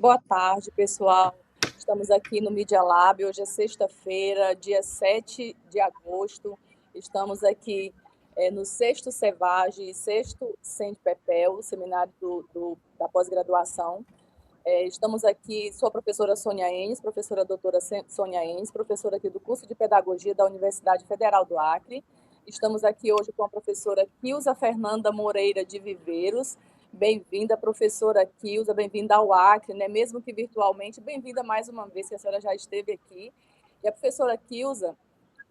Boa tarde, pessoal. Estamos aqui no Media Lab. Hoje é sexta-feira, dia 7 de agosto. Estamos aqui no sexto Cevage e sexto CENPEPEL, seminário da pós-graduação. Estamos aqui, sou a professora Sônia Enes, professora doutora Sônia Enes, professora aqui do curso de Pedagogia da Universidade Federal do Acre. Estamos aqui hoje com a professora Quilza Fernanda Moreira de Viveiros. Bem-vinda, professora Quilza, bem-vinda ao Acre, né? Mesmo que virtualmente, bem-vinda mais uma vez, que a senhora já esteve aqui. E a professora Quilza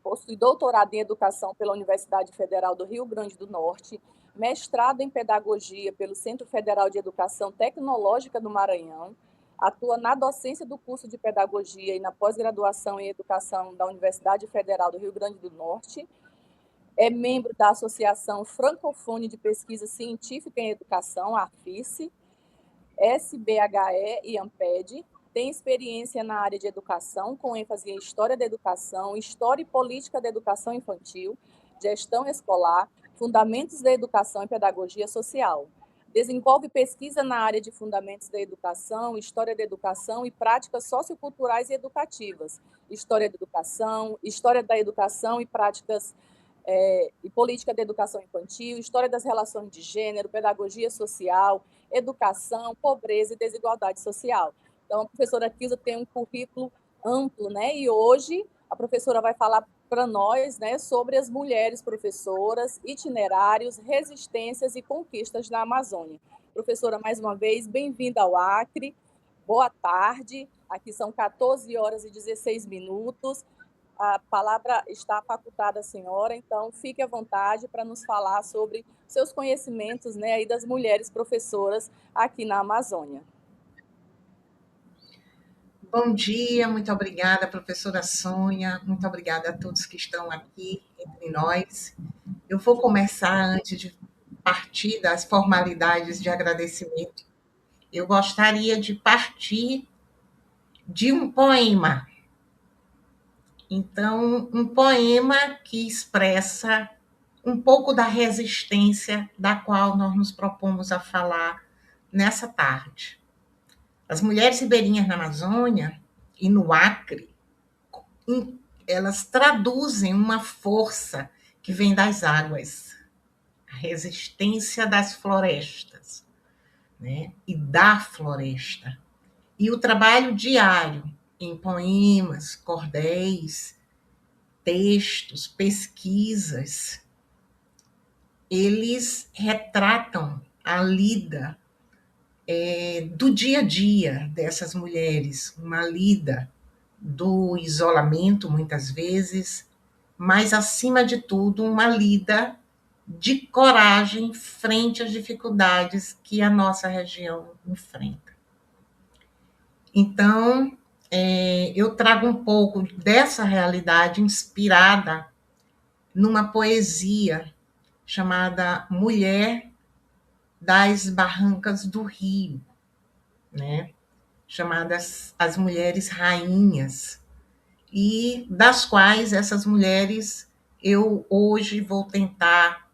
possui doutorado em Educação pela Universidade Federal do Rio Grande do Norte, mestrado em Pedagogia pelo Centro Federal de Educação Tecnológica do Maranhão, atua na docência do curso de Pedagogia e na pós-graduação em Educação da Universidade Federal do Rio Grande do Norte, é membro da Associação Francofone de Pesquisa Científica em Educação, a AFICE, SBHE e AMPED, tem experiência na área de educação, com ênfase em História da Educação, História e Política da Educação Infantil, Gestão Escolar, Fundamentos da Educação e Pedagogia Social. Desenvolve pesquisa na área de Fundamentos da Educação, História da Educação e Práticas Socioculturais e Educativas, História da Educação e Práticas e Política da Educação Infantil, História das Relações de Gênero, Pedagogia Social, Educação, Pobreza e Desigualdade Social. Então, a professora Quilza tem um currículo amplo, né? E hoje a professora vai falar para nós, né, sobre as mulheres professoras, itinerários, resistências e conquistas na Amazônia. Professora, mais uma vez, bem-vinda ao Acre. Boa tarde. Aqui são 14 horas e 16 minutos. A palavra está facultada à senhora, então fique à vontade para nos falar sobre seus conhecimentos, né, aí das mulheres professoras aqui na Amazônia. Bom dia, muito obrigada, professora Sônia, muito obrigada a todos que estão aqui entre nós. Eu vou começar, antes de partir das formalidades de agradecimento, eu gostaria de partir de um poema. Então, um poema que expressa um pouco da resistência da qual nós nos propomos a falar nessa tarde. As mulheres ribeirinhas na Amazônia e no Acre, elas traduzem uma força que vem das águas, a resistência das florestas, né? E da floresta. E o trabalho diário em poemas, cordéis, textos, pesquisas, eles retratam a lida do dia a dia dessas mulheres, uma lida do isolamento, muitas vezes, mas, acima de tudo, uma lida de coragem frente às dificuldades que a nossa região enfrenta. Então, eu trago um pouco dessa realidade inspirada numa poesia chamada Mulher das Barrancas do Rio, né? Chamadas As Mulheres Rainhas, e das quais essas mulheres eu hoje vou tentar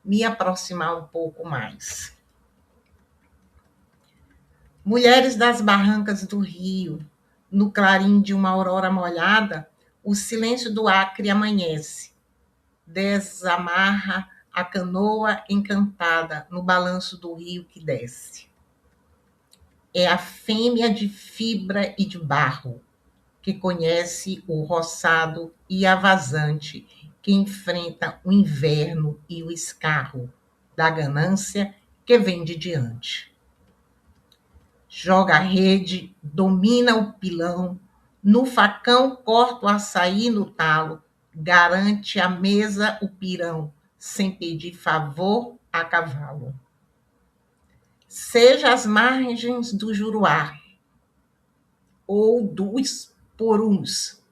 me aproximar um pouco mais. Mulheres das barrancas do Rio, no clarim de uma aurora molhada, o silêncio do Acre amanhece, desamarra a canoa encantada no balanço do rio que desce. É a fêmea de fibra e de barro, que conhece o roçado e a vazante, que enfrenta o inverno e o escarro da ganância que vem de diante. Joga a rede, domina o pilão, no facão corta o açaí no talo, garante à mesa o pirão, sem pedir favor a cavalo. Seja às margens do Juruá ou dos Poruns,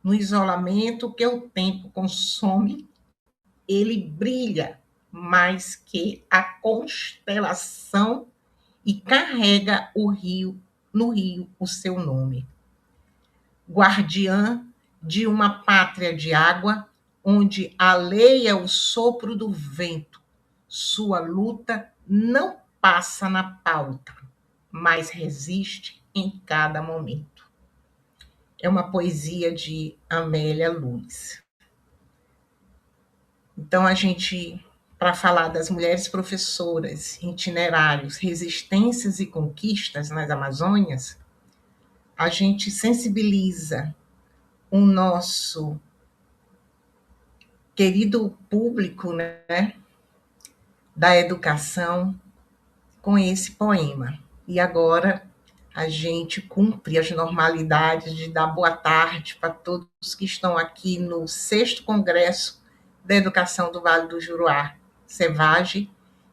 no isolamento que o tempo consome, ele brilha mais que a constelação e carrega no rio o seu nome. Guardiã de uma pátria de água, onde aleia o sopro do vento, sua luta não passa na pauta, mas resiste em cada momento. É uma poesia de Amélia Luiz. Então, para falar das mulheres professoras, itinerários, resistências e conquistas nas Amazônias, a gente sensibiliza o nosso querido público, né, da educação com esse poema. E agora a gente cumpre as normalidades de dar boa tarde para todos que estão aqui no 6º Congresso da Educação do Vale do Juruá, Cevage,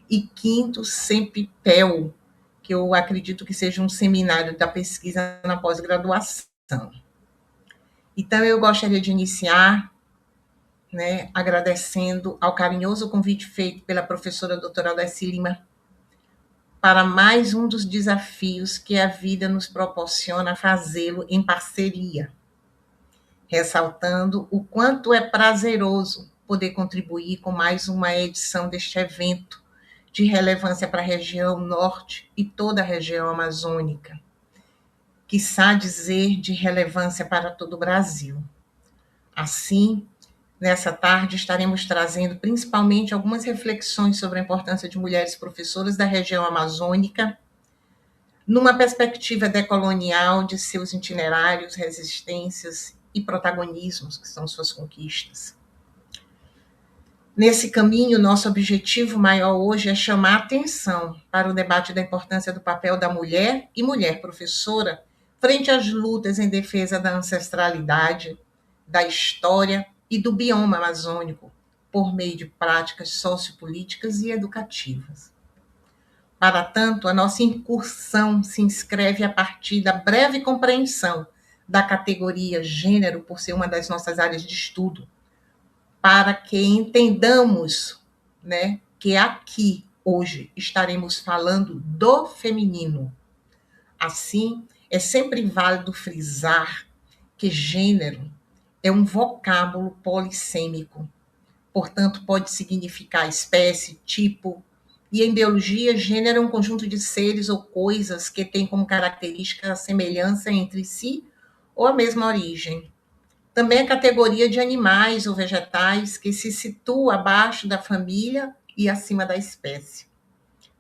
e 5º Sempipel, que eu acredito que seja um seminário da pesquisa na pós-graduação. Então, eu gostaria de iniciar, né, agradecendo ao carinhoso convite feito pela professora doutora Alessi Lima para mais um dos desafios que a vida nos proporciona fazê-lo em parceria, ressaltando o quanto é prazeroso poder contribuir com mais uma edição deste evento de relevância para a região norte e toda a região amazônica, quiçá dizer de relevância para todo o Brasil. Assim, nessa tarde estaremos trazendo principalmente algumas reflexões sobre a importância de mulheres professoras da região amazônica, numa perspectiva decolonial de seus itinerários, resistências e protagonismos, que são suas conquistas. Nesse caminho, nosso objetivo maior hoje é chamar atenção para o debate da importância do papel da mulher e mulher professora frente às lutas em defesa da ancestralidade, da história e do bioma amazônico, por meio de práticas sociopolíticas e educativas. Para tanto, a nossa incursão se inscreve a partir da breve compreensão da categoria gênero, por ser uma das nossas áreas de estudo, para que entendamos, né, que aqui, hoje, estaremos falando do feminino. Assim, é sempre válido frisar que gênero é um vocábulo polissêmico, portanto, pode significar espécie, tipo, e em biologia, gênero é um conjunto de seres ou coisas que têm como característica a semelhança entre si ou a mesma origem. Também é categoria de animais ou vegetais que se situa abaixo da família e acima da espécie.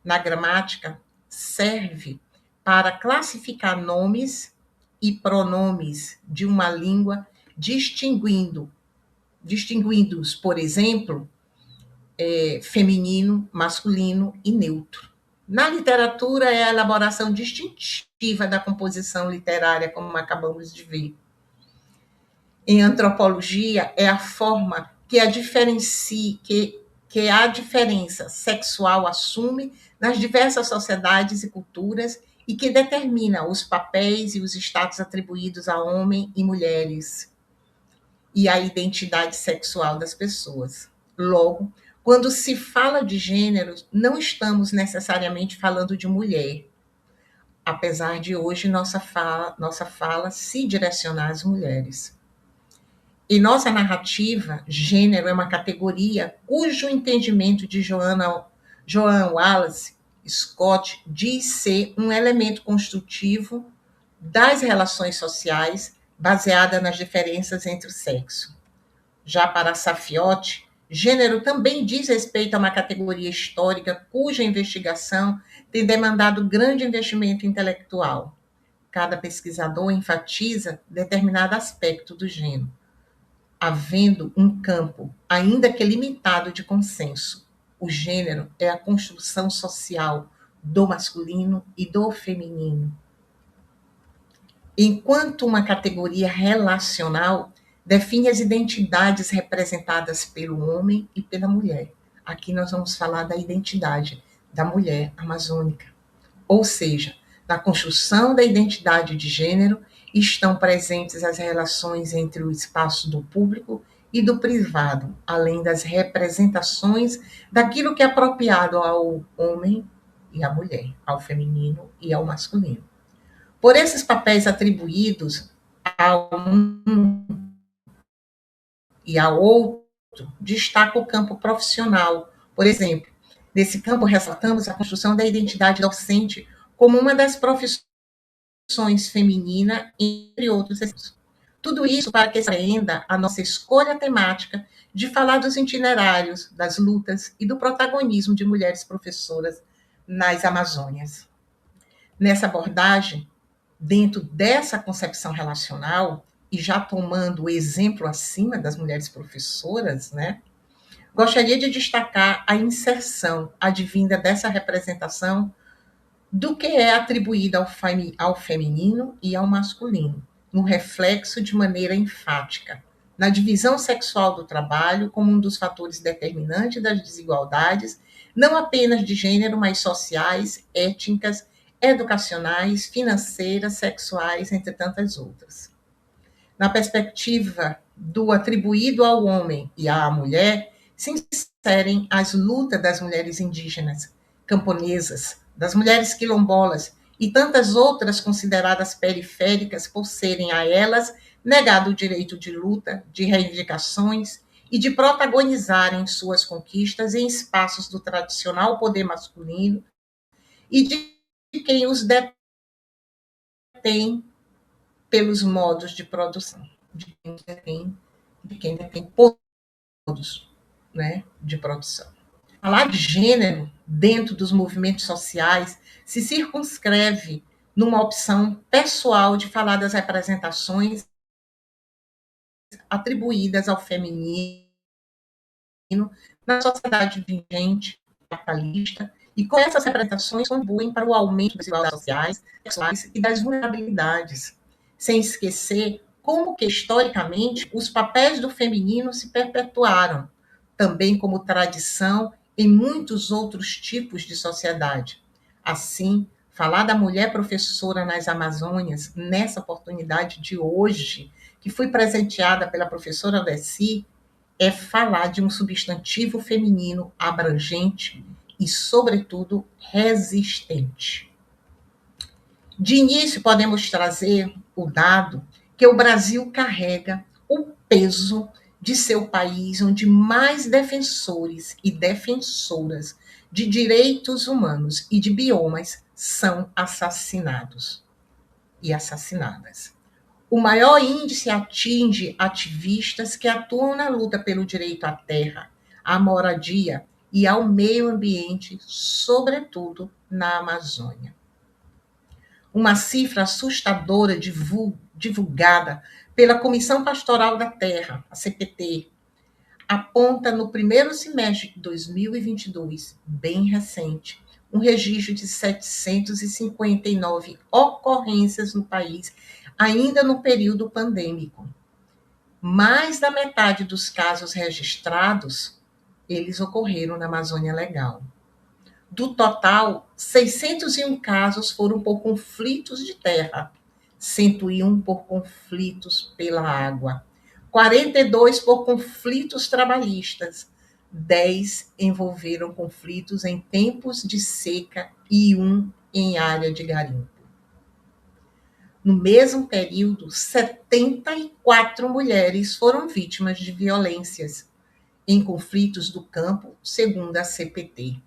Na gramática, serve para classificar nomes e pronomes de uma língua, distinguindo-os, por exemplo, feminino, masculino e neutro. Na literatura, é a elaboração distintiva da composição literária, como acabamos de ver. Em antropologia, é a forma que a diferença sexual assume nas diversas sociedades e culturas e que determina os papéis e os status atribuídos a homens e mulheres e a identidade sexual das pessoas. Logo, quando se fala de gênero, não estamos necessariamente falando de mulher, apesar de hoje nossa fala se direcionar às mulheres. Em nossa narrativa, gênero é uma categoria cujo entendimento de Joan Wallace Scott diz ser um elemento construtivo das relações sociais baseada nas diferenças entre o sexo. Já para Safiotti, gênero também diz respeito a uma categoria histórica cuja investigação tem demandado grande investimento intelectual. Cada pesquisador enfatiza determinado aspecto do gênero, havendo um campo, ainda que limitado, de consenso. O gênero é a construção social do masculino e do feminino. Enquanto uma categoria relacional, define as identidades representadas pelo homem e pela mulher. Aqui nós vamos falar da identidade da mulher amazônica. Ou seja, na construção da identidade de gênero estão presentes as relações entre o espaço do público e do privado, além das representações daquilo que é apropriado ao homem e à mulher, ao feminino e ao masculino. Por esses papéis atribuídos a um e a outro, destaca o campo profissional. Por exemplo, nesse campo ressaltamos a construção da identidade docente como uma das profissões feminina, entre outros exemplos. Tudo isso para que se aprenda a nossa escolha temática de falar dos itinerários, das lutas e do protagonismo de mulheres professoras nas Amazônias. Nessa abordagem, dentro dessa concepção relacional, e já tomando o exemplo acima das mulheres professoras, né, gostaria de destacar a inserção advinda dessa representação do que é atribuído ao feminino e ao masculino, no reflexo de maneira enfática, na divisão sexual do trabalho como um dos fatores determinantes das desigualdades, não apenas de gênero, mas sociais, étnicas, educacionais, financeiras, sexuais, entre tantas outras. Na perspectiva do atribuído ao homem e à mulher, se inserem as lutas das mulheres indígenas, camponesas, das mulheres quilombolas e tantas outras consideradas periféricas por serem a elas negado o direito de luta, de reivindicações e de protagonizarem suas conquistas em espaços do tradicional poder masculino e de quem os detém pelos modos de produção, de quem detém modos, né, de produção. Falar de gênero dentro dos movimentos sociais se circunscreve numa opção pessoal de falar das representações atribuídas ao feminino na sociedade vigente, capitalista, e como essas representações contribuem para o aumento das desigualdades sociais, sexuais e das vulnerabilidades, sem esquecer como que, historicamente, os papéis do feminino se perpetuaram, também como tradição em muitos outros tipos de sociedade. Assim, falar da mulher professora nas Amazônias, nessa oportunidade de hoje, que foi presenteada pela professora Alessi, é falar de um substantivo feminino abrangente e, sobretudo, resistente. De início, podemos trazer o dado que o Brasil carrega o peso de seu país onde mais defensores e defensoras de direitos humanos e de biomas são assassinados e assassinadas. O maior índice atinge ativistas que atuam na luta pelo direito à terra, à moradia e ao meio ambiente, sobretudo na Amazônia. Uma cifra assustadora divulgada pela Comissão Pastoral da Terra, a CPT, aponta no primeiro semestre de 2022, bem recente, um registro de 759 ocorrências no país, ainda no período pandêmico. Mais da metade dos casos registrados, eles ocorreram na Amazônia Legal. Do total, 601 casos foram por conflitos de terra, 101 por conflitos pela água, 42 por conflitos trabalhistas, 10 envolveram conflitos em tempos de seca e 1 em área de garimpo. No mesmo período, 74 mulheres foram vítimas de violências em conflitos do campo, segundo a CPT.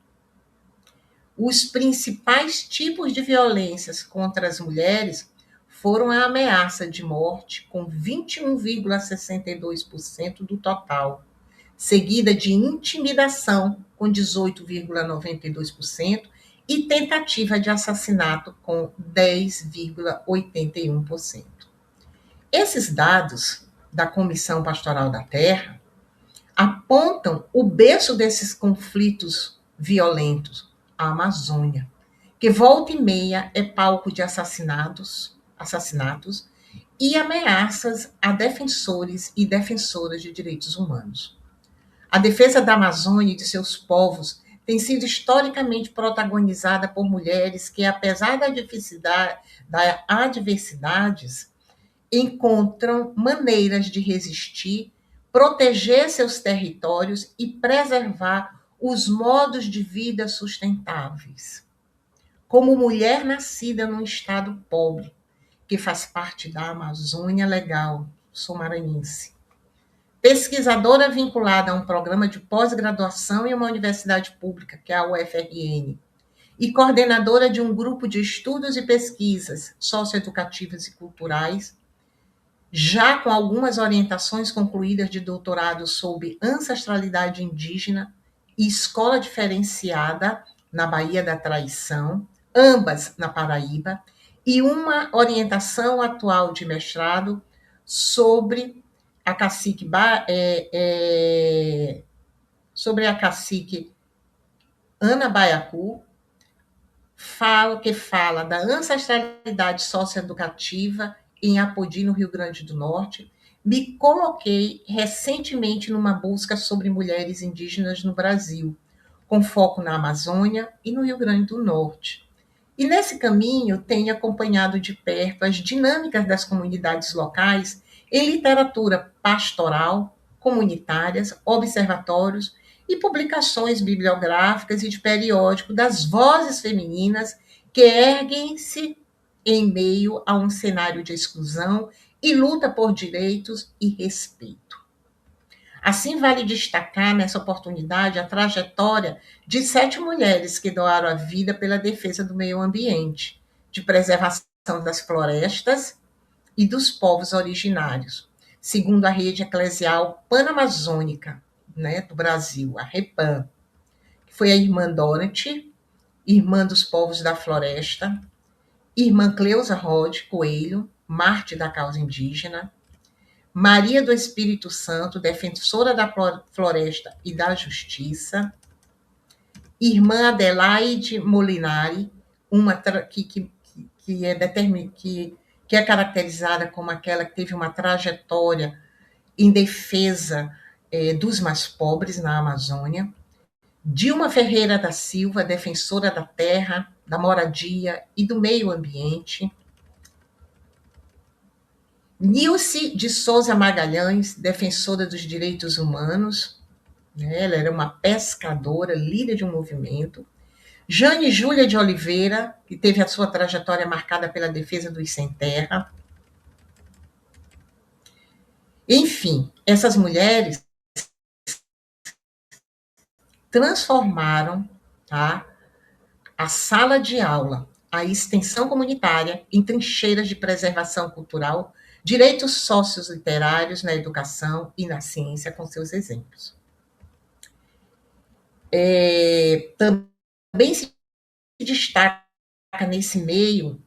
Os principais tipos de violências contra as mulheres foram a ameaça de morte, com 21,62% do total, seguida de intimidação, com 18,92%, e tentativa de assassinato, com 10,81%. Esses dados da Comissão Pastoral da Terra apontam o berço desses conflitos violentos, a Amazônia, que volta e meia é palco de assassinatos e ameaças a defensores e defensoras de direitos humanos. A defesa da Amazônia e de seus povos tem sido historicamente protagonizada por mulheres que, apesar das adversidades, encontram maneiras de resistir, proteger seus territórios e preservar os modos de vida sustentáveis. Como mulher nascida num estado pobre, que faz parte da Amazônia Legal, sou maranhense, pesquisadora vinculada a um programa de pós-graduação em uma universidade pública, que é a UFRN, e coordenadora de um grupo de estudos e pesquisas socioeducativas e culturais, já com algumas orientações concluídas de doutorado sobre ancestralidade indígena e escola diferenciada na Baía da Traição, ambas na Paraíba, e uma orientação atual de mestrado sobre a cacique, sobre a cacique Ana Baiacu, que fala da ancestralidade socioeducativa em Apodi, no Rio Grande do Norte. Me coloquei recentemente numa busca sobre mulheres indígenas no Brasil, com foco na Amazônia e no Rio Grande do Norte. E nesse caminho tenho acompanhado de perto as dinâmicas das comunidades locais em literatura pastoral, comunitárias, observatórios e publicações bibliográficas e de periódico das vozes femininas que erguem-se em meio a um cenário de exclusão e luta por direitos e respeito. Assim, vale destacar nessa oportunidade a trajetória de 7 mulheres que doaram a vida pela defesa do meio ambiente, de preservação das florestas e dos povos originários, segundo a rede eclesial panamazônica, né, do Brasil, a REPAM, que foi a irmã Dorothy, irmã dos povos da floresta, irmã Cleusa Rod Coelho, mártir da causa indígena, Maria do Espírito Santo, defensora da floresta e da justiça, irmã Adelaide Molinari, uma que é caracterizada como aquela que teve uma trajetória em defesa dos mais pobres na Amazônia, Dilma Ferreira da Silva, defensora da terra, da moradia e do meio ambiente, Nilce de Souza Magalhães, defensora dos direitos humanos, né? Ela era uma pescadora, líder de um movimento. Jane Júlia de Oliveira, que teve a sua trajetória marcada pela defesa dos sem terra. Enfim, essas mulheres transformaram, tá, a sala de aula, a extensão comunitária, em trincheiras de preservação cultural, direitos sócios literários na educação e na ciência, com seus exemplos. Também se destaca nesse meio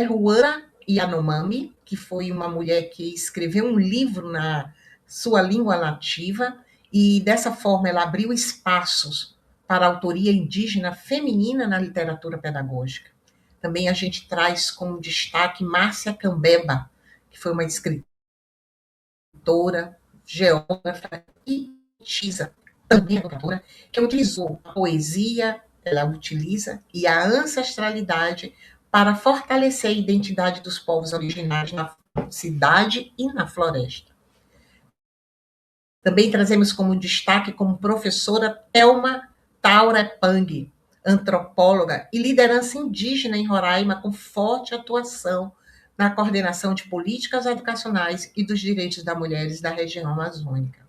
Ruana Yanomami, que foi uma mulher que escreveu um livro na sua língua nativa, e dessa forma ela abriu espaços para a autoria indígena feminina na literatura pedagógica. Também a gente traz como destaque Márcia Cambeba, que foi uma escritora, geógrafa e poetisa, também educadora, que utilizou a poesia, ela utiliza, e a ancestralidade para fortalecer a identidade dos povos originários na cidade e na floresta. Também trazemos como destaque como professora Thelma Taura Pang, antropóloga e liderança indígena em Roraima, com forte atuação na coordenação de políticas educacionais e dos direitos das mulheres da região amazônica.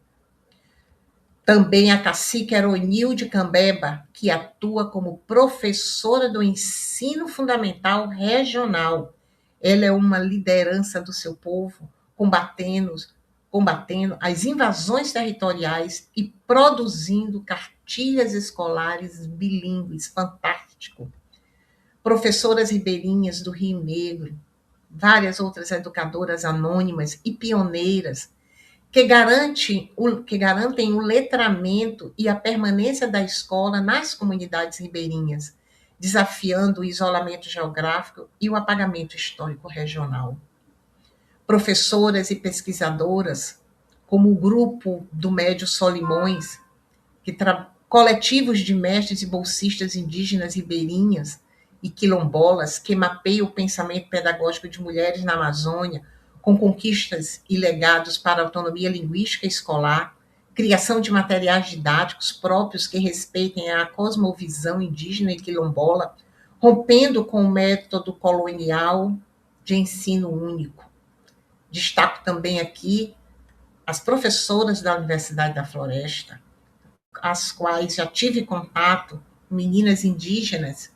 Também a cacique Aronilde Cambeba, que atua como professora do ensino fundamental regional. Ela é uma liderança do seu povo, combatendo as invasões territoriais e produzindo cartilhas escolares bilíngues. Fantástico. Professoras ribeirinhas do Rio Negro, várias outras educadoras anônimas e pioneiras que garantem o letramento e a permanência da escola nas comunidades ribeirinhas, desafiando o isolamento geográfico e o apagamento histórico regional. Professoras e pesquisadoras, como o grupo do Médio Solimões, coletivos de mestres e bolsistas indígenas ribeirinhas e quilombolas que mapeiam o pensamento pedagógico de mulheres na Amazônia, com conquistas e legados para a autonomia linguística escolar, criação de materiais didáticos próprios que respeitem a cosmovisão indígena e quilombola, rompendo com o método colonial de ensino único. Destaco também aqui as professoras da Universidade da Floresta, as quais já tive contato meninas indígenas,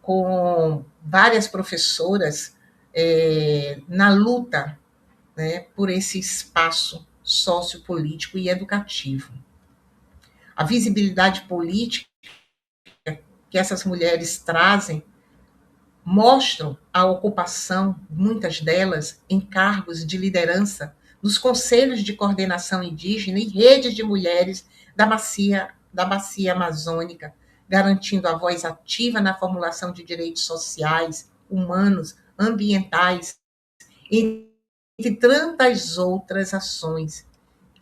com várias professoras na luta, né, por esse espaço sociopolítico e educativo. A visibilidade política que essas mulheres trazem mostram a ocupação, muitas delas, em cargos de liderança nos conselhos de coordenação indígena e redes de mulheres da bacia amazônica, garantindo a voz ativa na formulação de direitos sociais, humanos, ambientais, entre tantas outras ações,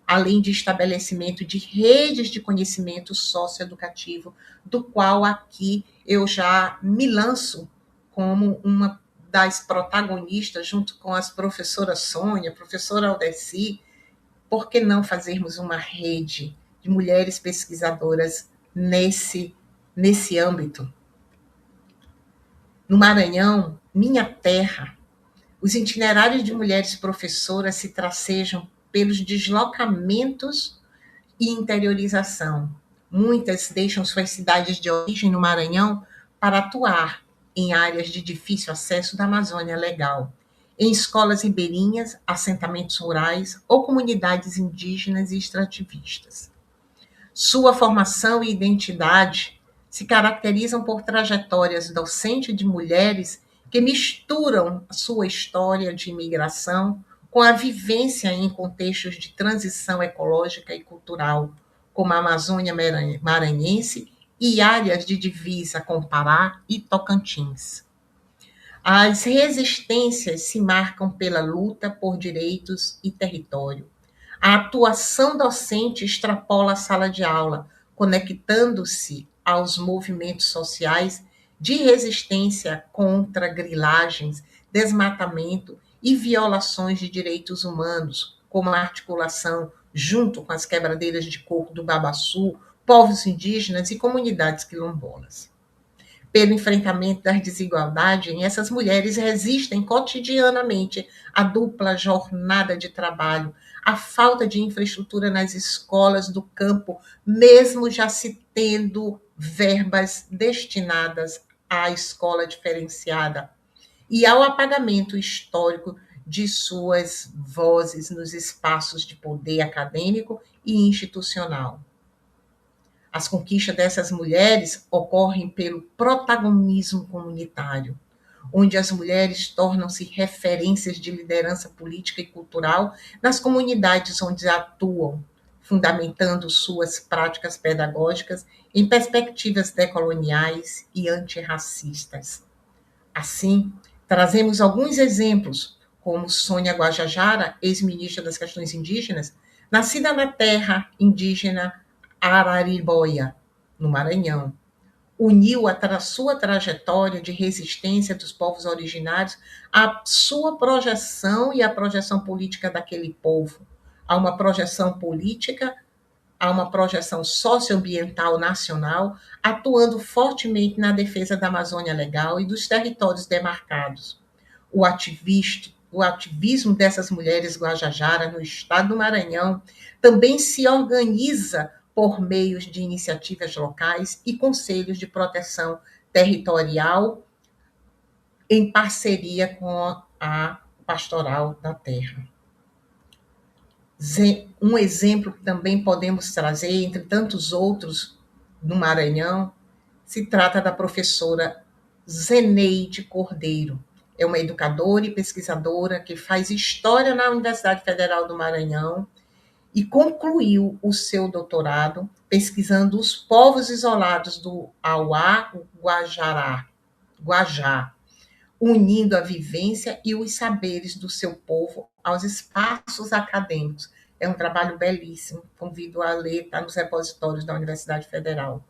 além de estabelecimento de redes de conhecimento socioeducativo, do qual aqui eu já me lanço como uma das protagonistas, junto com as professoras Sônia, professora Aldeci. Por que não fazermos uma rede de mulheres pesquisadoras nesse âmbito? No Maranhão, minha terra, os itinerários de mulheres professoras se tracejam pelos deslocamentos e interiorização. Muitas deixam suas cidades de origem no Maranhão para atuar em áreas de difícil acesso da Amazônia Legal, em escolas ribeirinhas, assentamentos rurais ou comunidades indígenas e extrativistas. Sua formação e identidade se caracterizam por trajetórias docentes de mulheres que misturam a sua história de imigração com a vivência em contextos de transição ecológica e cultural, como a Amazônia Maranhense e áreas de divisa com Pará e Tocantins. As resistências se marcam pela luta por direitos e território. A atuação docente extrapola a sala de aula, conectando-se aos movimentos sociais de resistência contra grilagens, desmatamento e violações de direitos humanos, como a articulação junto com as quebradeiras de coco do Babaçu, povos indígenas e comunidades quilombolas. Pelo enfrentamento das desigualdades, essas mulheres resistem cotidianamente à dupla jornada de trabalho, à falta de infraestrutura nas escolas do campo, mesmo já se tendo verbas destinadas à escola diferenciada, e ao apagamento histórico de suas vozes nos espaços de poder acadêmico e institucional. As conquistas dessas mulheres ocorrem pelo protagonismo comunitário, onde as mulheres tornam-se referências de liderança política e cultural nas comunidades onde atuam, fundamentando suas práticas pedagógicas em perspectivas decoloniais e antirracistas. Assim, trazemos alguns exemplos, como Sônia Guajajara, ex-ministra das Questões Indígenas, nascida na terra indígena Araribóia, no Maranhão. Uniu a sua trajetória de resistência dos povos originários à sua projeção e à projeção política daquele povo, a uma projeção política, a uma projeção socioambiental nacional, atuando fortemente na defesa da Amazônia Legal e dos territórios demarcados. O ativismo dessas mulheres guajajaras no estado do Maranhão também se organiza por meio de iniciativas locais e conselhos de proteção territorial em parceria com a Pastoral da Terra. Um exemplo que também podemos trazer, entre tantos outros, no Maranhão, se trata da professora Zeneide Cordeiro. É uma educadora e pesquisadora que faz história na Universidade Federal do Maranhão e concluiu o seu doutorado pesquisando os povos isolados do Auá-Guajá, unindo a vivência e os saberes do seu povo aos espaços acadêmicos. É um trabalho belíssimo, convido a ler, está nos repositórios da Universidade Federal.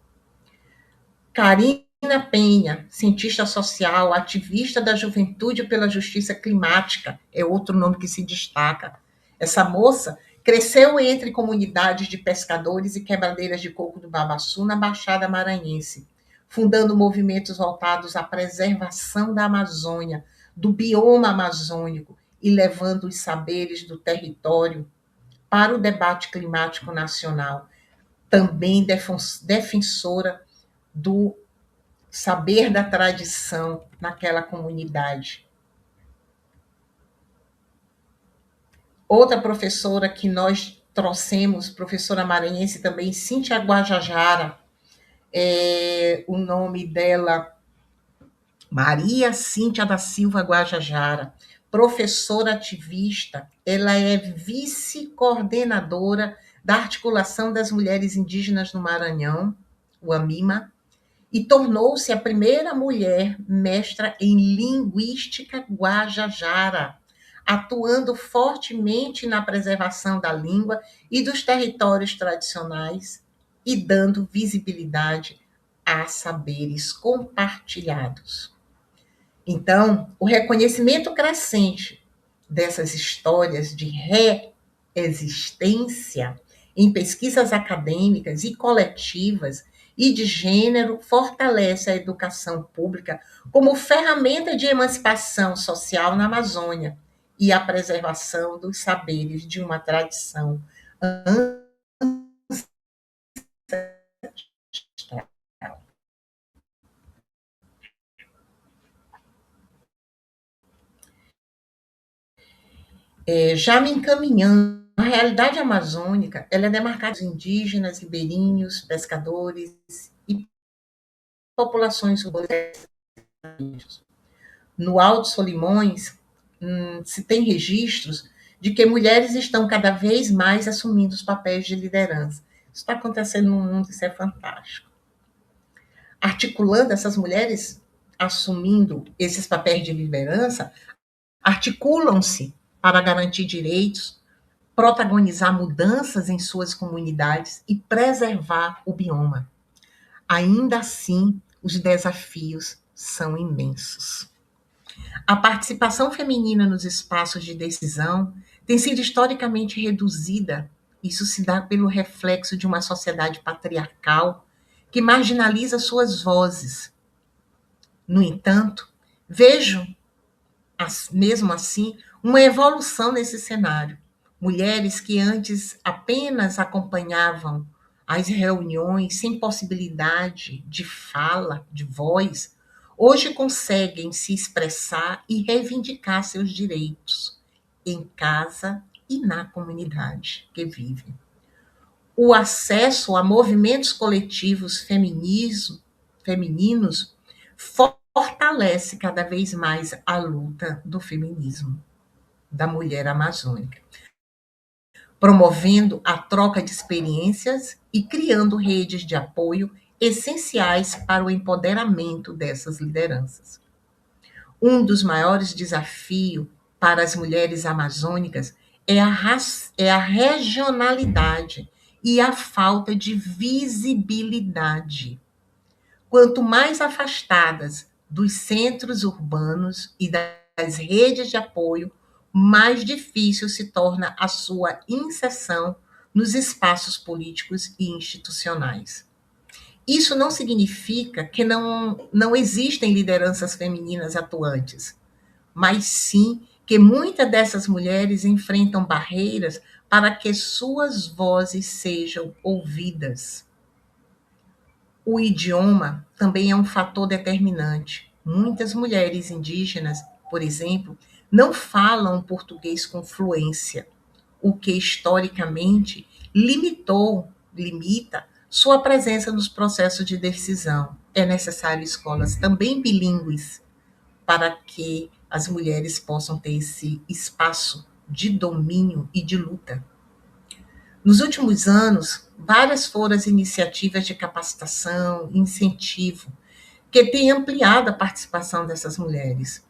Karina Penha, cientista social, ativista da juventude pela justiça climática, é outro nome que se destaca. Essa moça cresceu entre comunidades de pescadores e quebradeiras de coco do Babaçu, na Baixada Maranhense, fundando movimentos voltados à preservação da Amazônia, do bioma amazônico, e levando os saberes do território para o debate climático nacional. também defensora do saber da tradição naquela comunidade. Outra professora que nós trouxemos, professora maranhense também, Cíntia Guajajara, o nome dela, Maria Cíntia da Silva Guajajara, professora ativista, ela é vice-coordenadora da Articulação das Mulheres Indígenas no Maranhão, o AMIMA, e tornou-se a primeira mulher mestra em linguística guajajara, atuando fortemente na preservação da língua e dos territórios tradicionais e dando visibilidade a saberes compartilhados. Então, o reconhecimento crescente dessas histórias de reexistência em pesquisas acadêmicas e coletivas e de gênero fortalece a educação pública como ferramenta de emancipação social na Amazônia e a preservação dos saberes de uma tradição ancestral. Já me encaminhando, a realidade amazônica ela é demarcada por indígenas, ribeirinhos, pescadores e populações urbanas. No Alto Solimões, se tem registros de que mulheres estão cada vez mais assumindo os papéis de liderança. Isso está acontecendo no mundo, isso é fantástico. Articulando essas mulheres assumindo esses papéis de liderança, articulam-se para garantir direitos, protagonizar mudanças em suas comunidades e preservar o bioma. Ainda assim, os desafios são imensos. A participação feminina nos espaços de decisão tem sido historicamente reduzida. Isso se dá pelo reflexo de uma sociedade patriarcal que marginaliza suas vozes. No entanto, vejo, mesmo assim, uma evolução nesse cenário. Mulheres que antes apenas acompanhavam as reuniões sem possibilidade de fala, de voz, hoje conseguem se expressar e reivindicar seus direitos em casa e na comunidade que vivem. O acesso a movimentos coletivos femininos fortalece cada vez mais a luta do feminismo, da mulher amazônica, promovendo a troca de experiências e criando redes de apoio essenciais para o empoderamento dessas lideranças. Um dos maiores desafios para as mulheres amazônicas é a regionalidade e a falta de visibilidade. Quanto mais afastadas dos centros urbanos e das redes de apoio, mais difícil se torna a sua inserção nos espaços políticos e institucionais. Isso não significa que não existem lideranças femininas atuantes, mas sim que muitas dessas mulheres enfrentam barreiras para que suas vozes sejam ouvidas. O idioma também é um fator determinante. Muitas mulheres indígenas, por exemplo, não falam português com fluência, o que historicamente limita sua presença nos processos de decisão. É necessário escolas também bilíngues para que as mulheres possam ter esse espaço de domínio e de luta. Nos últimos anos, várias foram as iniciativas de capacitação, incentivo, que têm ampliado a participação dessas mulheres.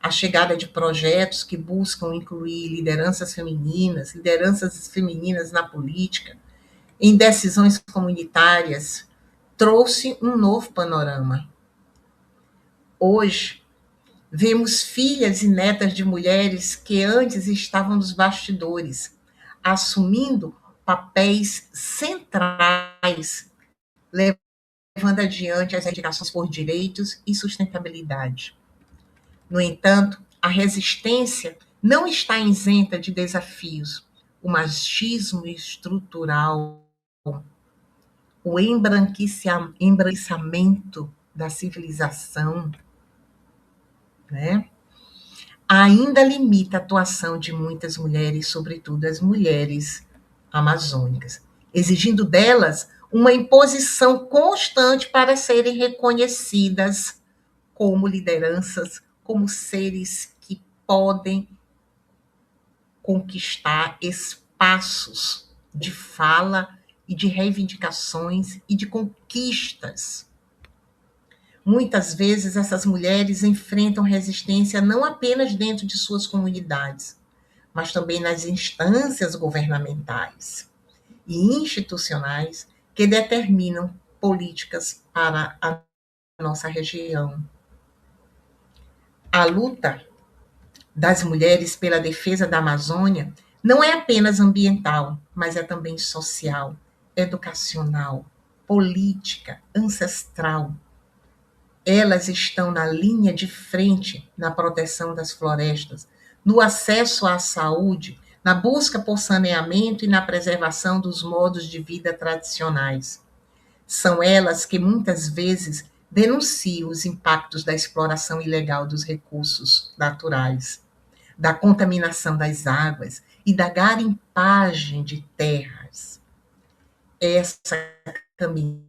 A chegada de projetos que buscam incluir lideranças femininas na política, em decisões comunitárias, trouxe um novo panorama. Hoje, vemos filhas e netas de mulheres que antes estavam nos bastidores, assumindo papéis centrais, levando adiante as reivindicações por direitos e sustentabilidade. No entanto, a resistência não está isenta de desafios. O machismo estrutural o embranquecimento da civilização, né, ainda limita a atuação de muitas mulheres, sobretudo as mulheres amazônicas, exigindo delas uma imposição constante para serem reconhecidas como lideranças, como seres que podem conquistar espaços de fala e de reivindicações e de conquistas. Muitas vezes essas mulheres enfrentam resistência não apenas dentro de suas comunidades, mas também nas instâncias governamentais e institucionais que determinam políticas para a nossa região. A luta das mulheres pela defesa da Amazônia não é apenas ambiental, mas é também social, educacional, política, ancestral. Elas estão na linha de frente na proteção das florestas, no acesso à saúde, na busca por saneamento e na preservação dos modos de vida tradicionais. São elas que muitas vezes denunciam os impactos da exploração ilegal dos recursos naturais, da contaminação das águas e da garimpagem de terras. Essa caminhada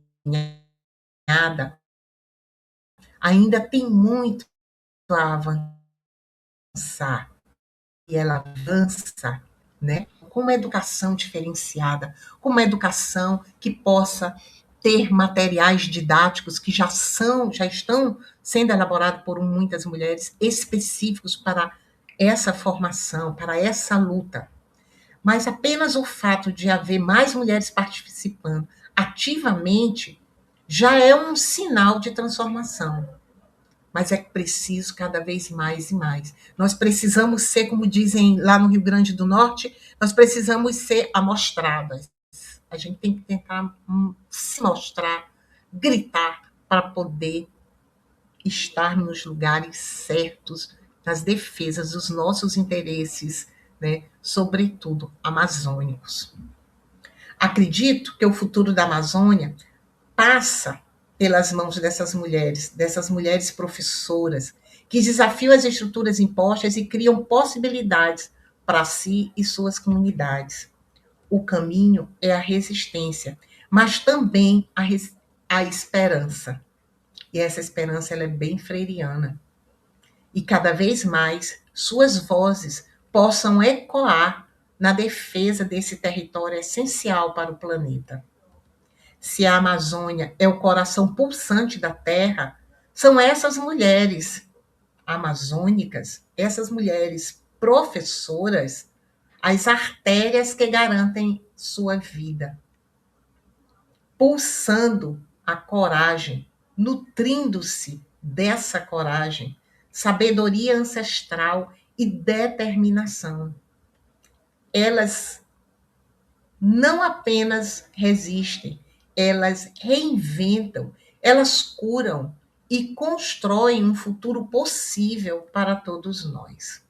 ainda tem muito a avançar, e ela avança, né, com uma educação diferenciada, com uma educação que possa ter materiais didáticos que já estão sendo elaborados por muitas mulheres específicos para essa formação, para essa luta. Mas apenas o fato de haver mais mulheres participando ativamente já é um sinal de transformação. Mas é preciso cada vez mais e mais. Nós precisamos ser, como dizem lá no Rio Grande do Norte, nós precisamos ser amostradas. A gente tem que tentar se mostrar, gritar, para poder estar nos lugares certos, nas defesas dos nossos interesses, né, sobretudo amazônicos. Acredito que o futuro da Amazônia passa pelas mãos dessas mulheres professoras, que desafiam as estruturas impostas e criam possibilidades para si e suas comunidades. O caminho é a resistência, mas também a esperança. E essa esperança ela é bem freiriana. E cada vez mais suas vozes possam ecoar na defesa desse território essencial para o planeta. Se a Amazônia é o coração pulsante da Terra, são essas mulheres amazônicas, essas mulheres professoras, as artérias que garantem sua vida, pulsando a coragem, nutrindo-se dessa coragem, sabedoria ancestral e determinação. Elas não apenas resistem, elas reinventam, elas curam e constroem um futuro possível para todos nós.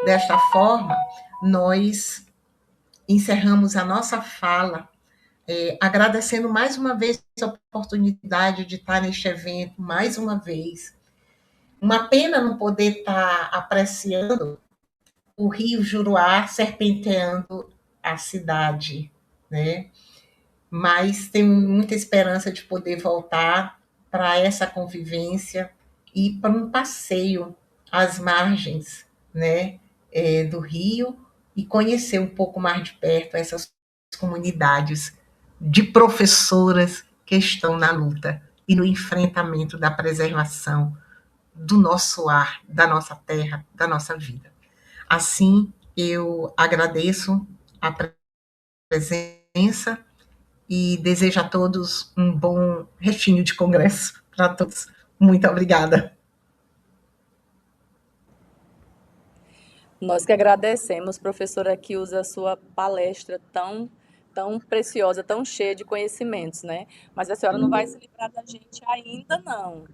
Desta forma, nós encerramos a nossa fala, agradecendo mais uma vez a oportunidade de estar neste evento, mais uma vez. Uma pena não poder estar apreciando o rio Juruá serpenteando a cidade, né? Mas tenho muita esperança de poder voltar para essa convivência e para um passeio às margens, né, do rio e conhecer um pouco mais de perto essas comunidades de professoras que estão na luta e no enfrentamento da preservação do nosso ar, da nossa terra, da nossa vida. Assim, eu agradeço a presença e desejo a todos um bom restinho de congresso para todos. Muito obrigada. Nós que agradecemos, professora, que usa a sua palestra tão preciosa, tão cheia de conhecimentos, né? Mas a senhora não vai se livrar da gente ainda, não.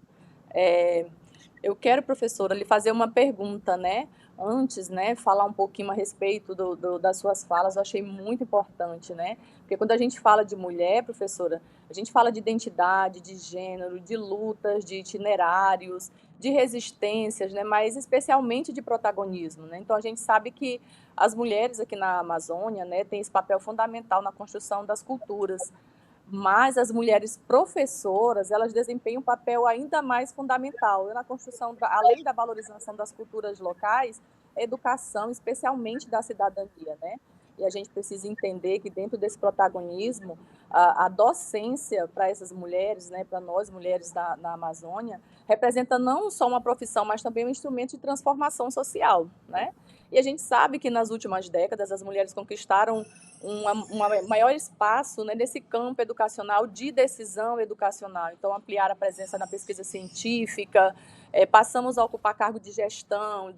Eu quero, professora, lhe fazer uma pergunta, né? antes, né, falar um pouquinho a respeito das suas falas, eu achei muito importante, né? Porque quando a gente fala de mulher, professora, a gente fala de identidade, de gênero, de lutas, de itinerários, de resistências, né, mas especialmente de protagonismo, né? Então a gente sabe que as mulheres aqui na Amazônia, né, têm esse papel fundamental na construção das culturas, mas as mulheres professoras, elas desempenham um papel ainda mais fundamental na construção, além da valorização das culturas locais, a educação, especialmente da cidadania, né? E a gente precisa entender que dentro desse protagonismo, a docência para essas mulheres, né, para nós mulheres na Amazônia, representa não só uma profissão, mas também um instrumento de transformação social, né? E a gente sabe que nas últimas décadas as mulheres conquistaram um maior espaço, né, nesse campo educacional de decisão educacional. Então, ampliar a presença na pesquisa científica, passamos a ocupar cargo de gestão,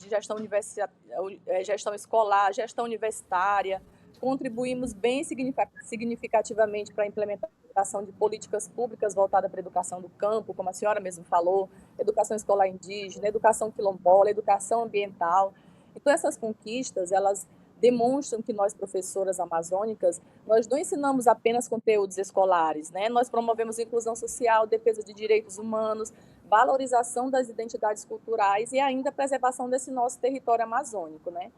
gestão escolar, gestão universitária, contribuímos bem significativamente para a implementação de políticas públicas voltadas para a educação do campo, como a senhora mesmo falou, educação escolar indígena, educação quilombola, educação ambiental. Então, essas conquistas, elas demonstram que nós, professoras amazônicas, nós não ensinamos apenas conteúdos escolares, né? Nós promovemos inclusão social, defesa de direitos humanos, valorização das identidades culturais e ainda a preservação desse nosso território amazônico, né?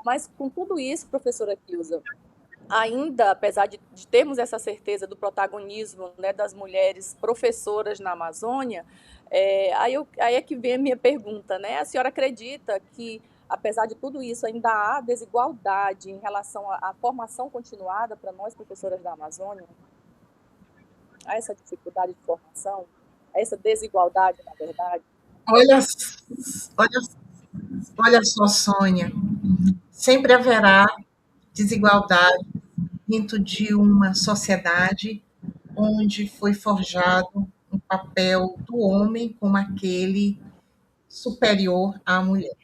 Mas com tudo isso, professora Kilza, ainda, apesar de termos essa certeza do protagonismo, né, das mulheres professoras na Amazônia, aí é que vem a minha pergunta, né? A senhora acredita que, apesar de tudo isso, ainda há desigualdade em relação à formação continuada para nós, professoras da Amazônia? Há essa dificuldade de formação? Há essa desigualdade, na verdade? Olha, olha, olha só, Sônia, sempre haverá desigualdade dentro de uma sociedade onde foi forjado um papel do homem como aquele superior à mulher.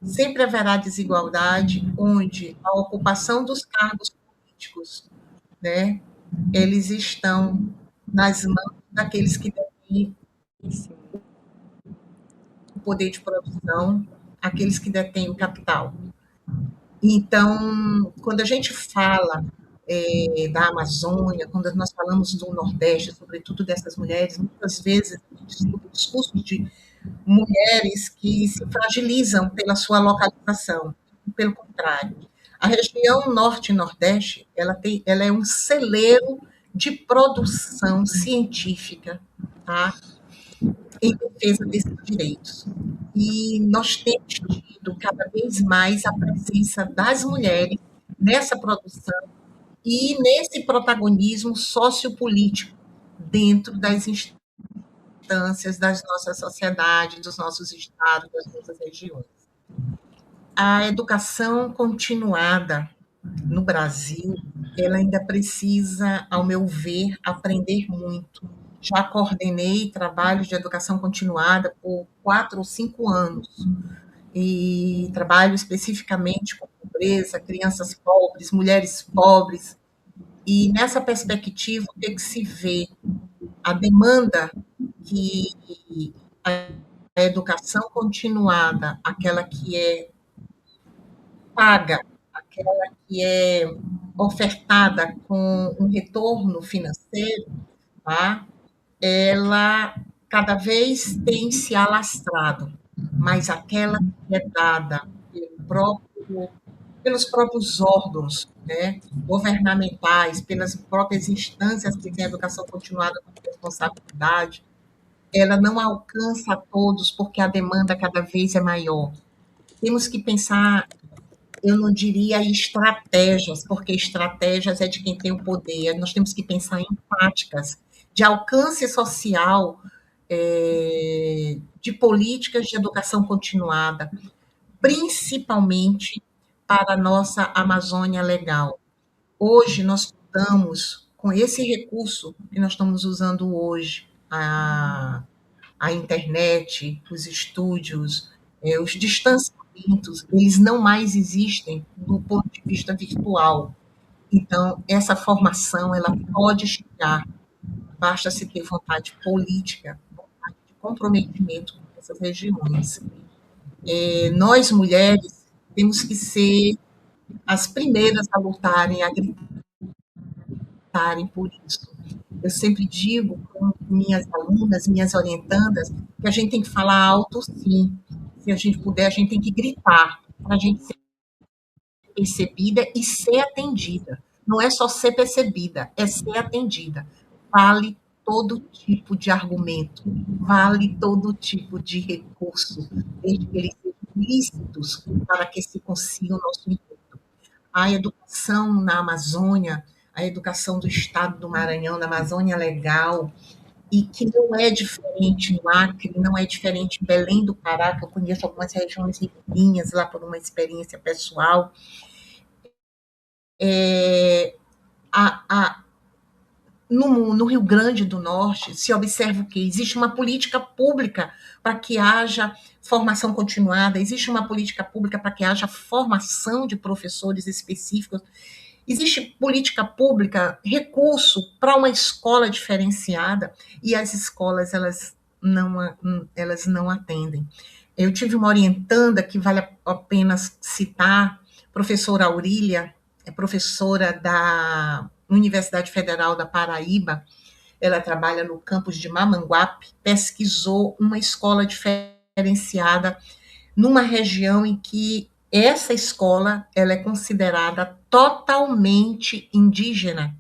Sempre haverá desigualdade onde a ocupação dos cargos políticos, né, eles estão nas mãos daqueles que detêm o poder de produção, aqueles que detêm o capital. Então, quando a gente fala da Amazônia, quando nós falamos do Nordeste, sobretudo dessas mulheres, muitas vezes a gente escuta discursos de mulheres que se fragilizam pela sua localização. Pelo contrário, a região Norte e Nordeste, ela é um celeiro de produção científica, tá? Em defesa desses direitos. E nós temos tido cada vez mais a presença das mulheres nessa produção e nesse protagonismo sociopolítico dentro das instâncias das nossas sociedades, dos nossos estados, das nossas regiões. A educação continuada no Brasil, ela ainda precisa, ao meu ver, aprender muito. Já coordenei trabalhos de educação continuada por 4 ou 5 anos e trabalho especificamente com pobreza, crianças pobres, mulheres pobres. E nessa perspectiva, o que se vê? A demanda que a educação continuada, aquela que é paga, aquela que é ofertada com um retorno financeiro, tá? Ela cada vez tem se alastrado, mas aquela que é dada pelos próprios órgãos, né, governamentais, pelas próprias instâncias que têm a educação continuada como responsabilidade, ela não alcança a todos porque a demanda cada vez é maior. Temos que pensar, eu não diria estratégias, porque estratégias é de quem tem o poder. Nós temos que pensar em práticas de alcance social, de políticas de educação continuada, principalmente para a nossa Amazônia legal. Hoje nós contamos com esse recurso que nós estamos usando hoje, a internet, os estúdios, os distanciamentos, eles não mais existem do ponto de vista virtual. Então, essa formação, ela pode chegar, basta se ter vontade política, vontade de comprometimento com essas regiões. Nós, mulheres, temos que ser as primeiras a lutarem, a gritarem por isso. Eu sempre digo com minhas alunas, minhas orientandas, que a gente tem que falar alto, sim. Se a gente puder, a gente tem que gritar para a gente ser percebida e ser atendida. Não é só ser percebida, é ser atendida. Vale todo tipo de argumento, vale todo tipo de recurso, desde que eles sejam lícitos para que se consiga o nosso intuito. A educação na Amazônia, a educação do estado do Maranhão, na Amazônia Legal, e que não é diferente no Acre, não é diferente em Belém do Pará, que eu conheço algumas regiões ribeirinhas lá por uma experiência pessoal. A, a, no Rio Grande do Norte, se observa o quê? Existe uma política pública para que haja formação continuada, existe uma política pública para que haja formação de professores específicos, existe política pública, recurso para uma escola diferenciada, e as escolas elas não atendem. Eu tive uma orientanda que vale a pena citar, professora Aurília, é professora da Universidade Federal da Paraíba, ela trabalha no campus de Mamanguape, pesquisou uma escola diferenciada numa região em que essa escola ela é considerada totalmente indígena,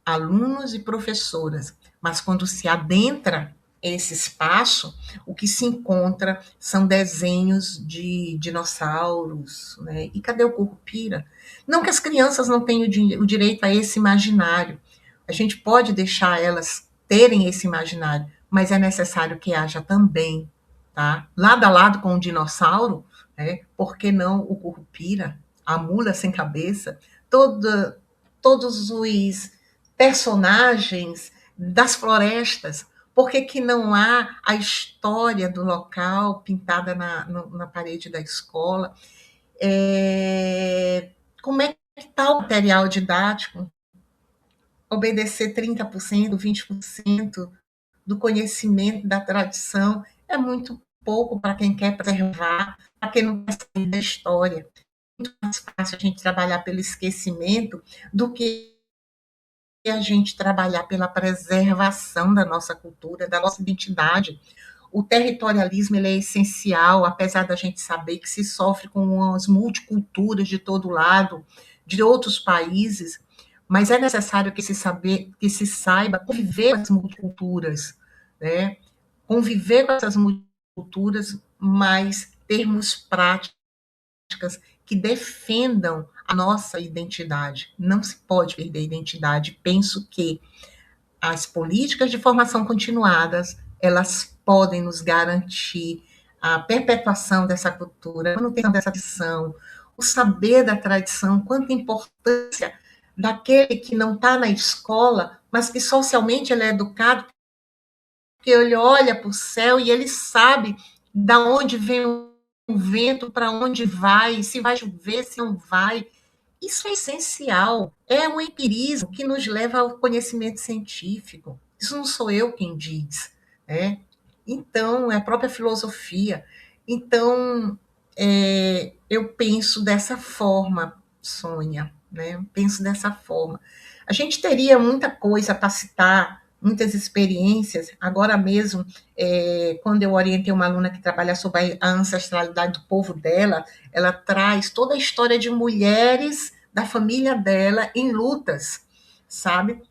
alunos e professoras, mas quando se adentra esse espaço, o que se encontra são desenhos de dinossauros, né? E cadê o Curupira? Não que as crianças não tenham o direito a esse imaginário, a gente pode deixar elas terem esse imaginário, mas é necessário que haja também, tá? Lado a lado com o dinossauro, né? Por que não o Curupira, a mula sem cabeça, todos os personagens das florestas, por que, que não há a história do local pintada na parede da escola? Como é que está o material didático? Obedecer 30%, 20% do conhecimento, da tradição, é muito pouco para quem quer preservar, para quem não quer sair da história. É muito mais fácil a gente trabalhar pelo esquecimento do que a gente trabalhar pela preservação da nossa cultura, da nossa identidade. O territorialismo ele é essencial, apesar da gente saber que se sofre com as multiculturas de todo lado, de outros países, mas é necessário que se saiba conviver com as multiculturas, né? Conviver com essas multiculturas, mas termos práticas que defendam a nossa identidade. Não se pode perder a identidade. Penso que as políticas de formação continuadas, elas podem nos garantir a perpetuação dessa cultura, a manutenção dessa tradição, o saber da tradição, quanta importância daquele que não está na escola, mas que socialmente ele é educado, porque ele olha para o céu e ele sabe da onde vem o vento, para onde vai, se vai chover, se não vai. Isso é essencial, é um empirismo que nos leva ao conhecimento científico. Isso não sou eu quem diz, né? Então, é a própria filosofia. Então, eu penso dessa forma, Sônia, né? Eu penso dessa forma. A gente teria muita coisa para citar, muitas experiências. Agora mesmo, quando eu orientei uma aluna que trabalha sobre a ancestralidade do povo dela, ela traz toda a história de mulheres da família dela em lutas, sabe?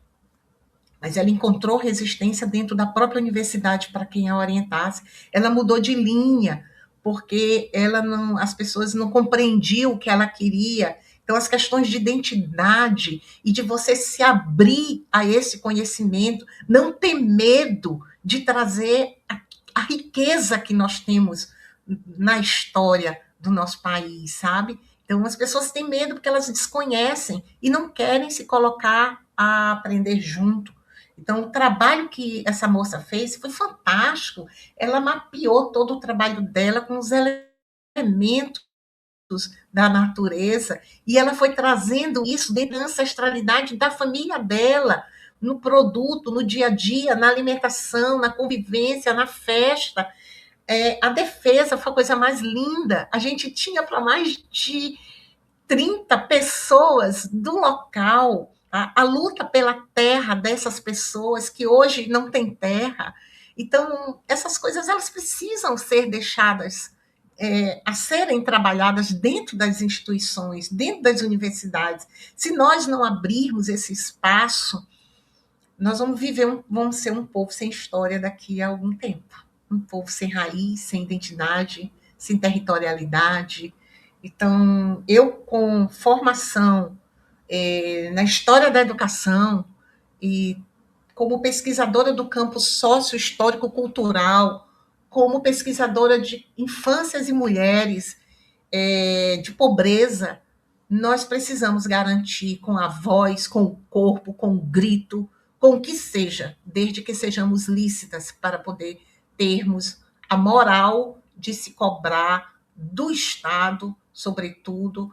Mas ela encontrou resistência dentro da própria universidade para quem a orientasse. Ela mudou de linha, porque as pessoas não compreendiam o que ela queria. Então, as questões de identidade e de você se abrir a esse conhecimento, não ter medo de trazer a riqueza que nós temos na história do nosso país, sabe? Então, as pessoas têm medo porque elas desconhecem e não querem se colocar a aprender junto. Então, o trabalho que essa moça fez foi fantástico. Ela mapeou todo o trabalho dela com os elementos da natureza e ela foi trazendo isso dentro da ancestralidade da família dela, no produto, no dia a dia, na alimentação, na convivência, na festa. A defesa foi a coisa mais linda. A gente tinha para mais de 30 pessoas do local, a luta pela terra dessas pessoas que hoje não têm terra. Então, essas coisas elas precisam ser deixadas a serem trabalhadas dentro das instituições, dentro das universidades. Se nós não abrirmos esse espaço, nós vamos ser um povo sem história daqui a algum tempo. Um povo sem raiz, sem identidade, sem territorialidade. Então, eu com formação na história da educação e como pesquisadora do campo sócio-histórico-cultural, como pesquisadora de infâncias e mulheres de pobreza, nós precisamos garantir com a voz, com o corpo, com o grito, com o que seja, desde que sejamos lícitas para poder termos a moral de se cobrar do Estado, sobretudo,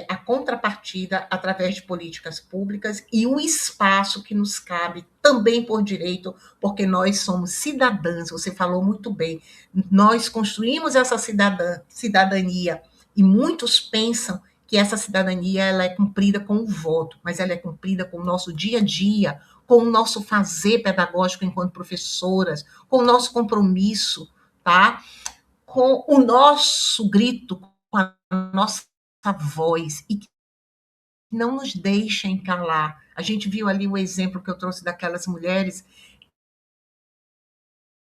a contrapartida através de políticas públicas e o espaço que nos cabe também por direito, porque nós somos cidadãs, você falou muito bem, nós construímos essa cidadania e muitos pensam que essa cidadania ela é cumprida com o voto, mas ela é cumprida com o nosso dia a dia, com o nosso fazer pedagógico enquanto professoras, com o nosso compromisso, tá? Com o nosso grito, com a nossa voz, e que não nos deixem calar. A gente viu ali o exemplo que eu trouxe daquelas mulheres.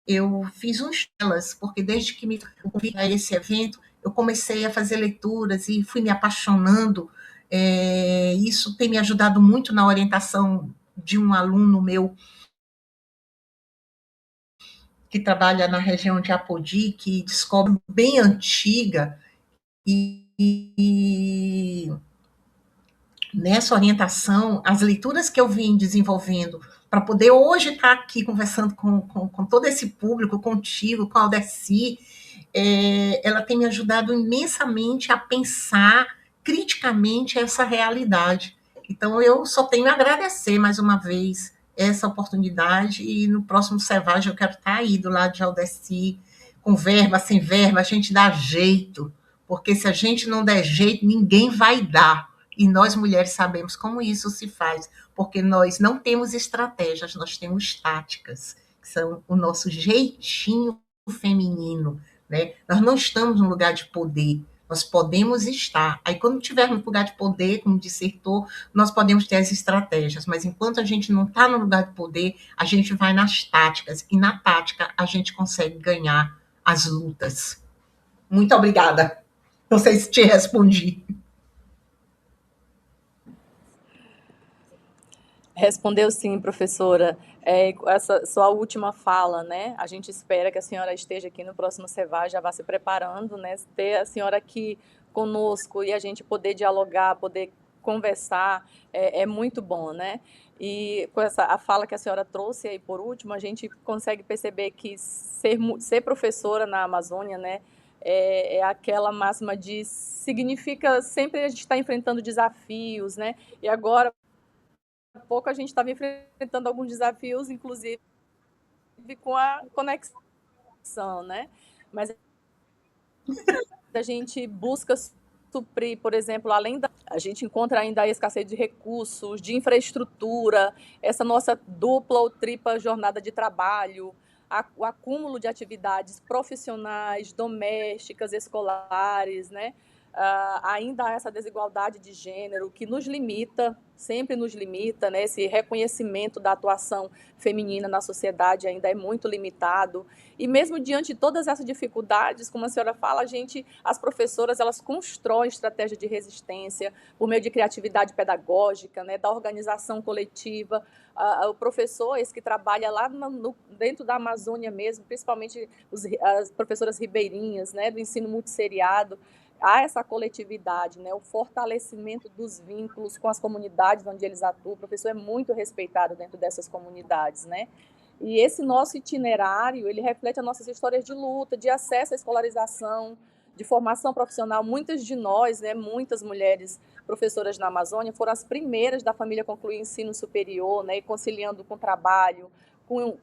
Eu fiz uns delas, porque desde que me convidei a esse evento, eu comecei a fazer leituras e fui me apaixonando. Isso tem me ajudado muito na orientação de um aluno meu que trabalha na região de Apodi, que descobre bem antiga, e nessa orientação, as leituras que eu vim desenvolvendo para poder hoje estar aqui conversando com todo esse público, contigo, com a Aldeci, ela tem me ajudado imensamente a pensar criticamente essa realidade. Então, eu só tenho a agradecer mais uma vez essa oportunidade e no próximo Cevagem eu quero estar aí do lado de Aldeci, com verba, sem verba, a gente dá jeito, porque se a gente não der jeito, ninguém vai dar. E nós, mulheres, sabemos como isso se faz, porque nós não temos estratégias, nós temos táticas, que são o nosso jeitinho feminino, né? Nós não estamos no lugar de poder, nós podemos estar. Aí, quando tivermos no lugar de poder, como dissertou, nós podemos ter as estratégias, mas enquanto a gente não está no lugar de poder, a gente vai nas táticas, e na tática a gente consegue ganhar as lutas. Muito obrigada. Não sei se te respondi. Respondeu sim, professora. Essa sua última fala, né? A gente espera que a senhora esteja aqui no próximo Cevagem, já vá se preparando, né? Ter a senhora aqui conosco e a gente poder dialogar, poder conversar, é muito bom, né? E com a fala que a senhora trouxe aí por último, a gente consegue perceber que ser professora na Amazônia, né? É aquela máxima de significa sempre a gente está enfrentando desafios, né? E agora a pouco a gente estava enfrentando alguns desafios, inclusive com a conexão, né? Mas a gente busca suprir, por exemplo, a gente encontra ainda a escassez de recursos, de infraestrutura, essa nossa dupla ou tripla jornada de trabalho, o acúmulo de atividades profissionais, domésticas, escolares, né? Ainda há essa desigualdade de gênero que nos limita, sempre nos limita, né? Esse reconhecimento da atuação feminina na sociedade ainda é muito limitado. E mesmo diante de todas essas dificuldades, como a senhora fala, as professoras, elas constroem estratégia de resistência por meio de criatividade pedagógica, né? Da organização coletiva. O professor, esse que trabalha lá dentro da Amazônia mesmo, principalmente as professoras ribeirinhas, né? Do ensino multisseriado, há essa coletividade, né, o fortalecimento dos vínculos com as comunidades onde eles atuam. O professor é muito respeitado dentro dessas comunidades, né? E esse nosso itinerário, ele reflete as nossas histórias de luta, de acesso à escolarização, de formação profissional. Muitas de nós, né, muitas mulheres professoras na Amazônia, foram as primeiras da família a concluir ensino superior, né, e conciliando com trabalho,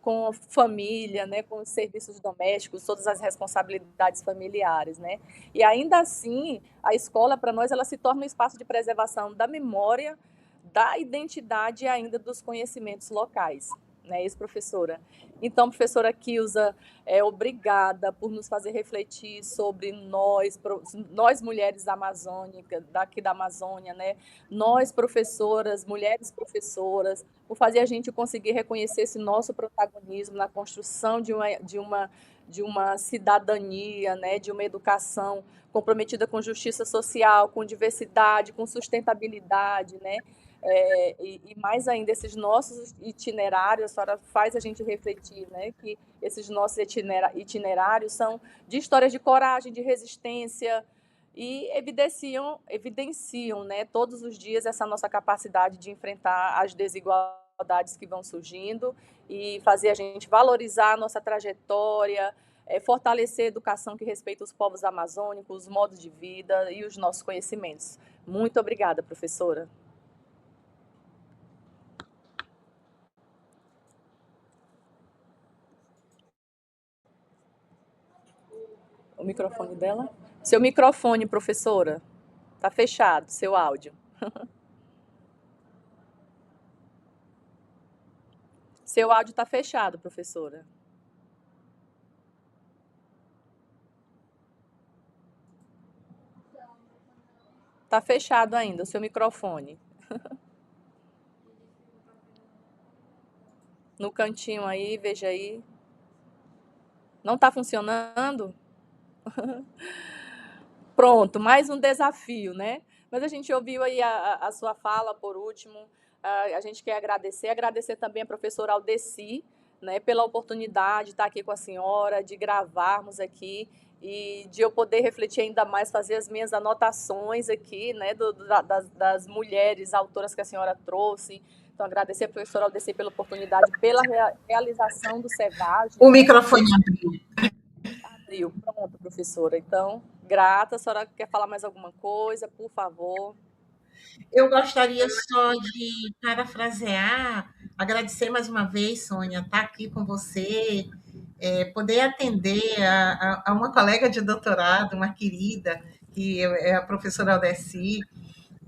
com família, né, com os serviços domésticos, todas as responsabilidades familiares, né? E ainda assim, a escola para nós ela se torna um espaço de preservação da memória, da identidade e ainda dos conhecimentos locais, né, isso, professora? Então, professora Kilza, obrigada por nos fazer refletir sobre nós mulheres amazônicas, daqui da Amazônia, né? Nós professoras, mulheres professoras, por fazer a gente conseguir reconhecer esse nosso protagonismo na construção de uma cidadania, né? De uma educação comprometida com justiça social, com diversidade, com sustentabilidade, né? E mais ainda, esses nossos itinerários, a senhora faz a gente refletir, né, que esses nossos itinerários são de histórias de coragem, de resistência, e evidenciam, né, todos os dias essa nossa capacidade de enfrentar as desigualdades que vão surgindo e fazer a gente valorizar a nossa trajetória, fortalecer a educação que respeita os povos amazônicos, os modos de vida e os nossos conhecimentos. Muito obrigada, professora. O microfone dela? Seu microfone, professora. Tá fechado, seu áudio. Seu áudio tá fechado, professora. Tá fechado ainda o seu microfone. No cantinho aí, veja aí. Não tá funcionando? Pronto, mais um desafio, né? Mas a gente ouviu aí a sua fala por último. A gente quer agradecer também a professora Aldeci, né, pela oportunidade de estar aqui com a senhora, de gravarmos aqui e de eu poder refletir ainda mais, fazer as minhas anotações aqui, né, das mulheres autoras que a senhora trouxe. Então, agradecer a professora Aldeci pela oportunidade, pela realização do SEVAGE, O né? microfone abriu. Abriu. Pronto, professora. Então, grata. A senhora quer falar mais alguma coisa, por favor? Eu gostaria só de parafrasear, agradecer mais uma vez, Sônia, estar aqui com você, poder atender a uma colega de doutorado, uma querida, que é a professora Aldeci.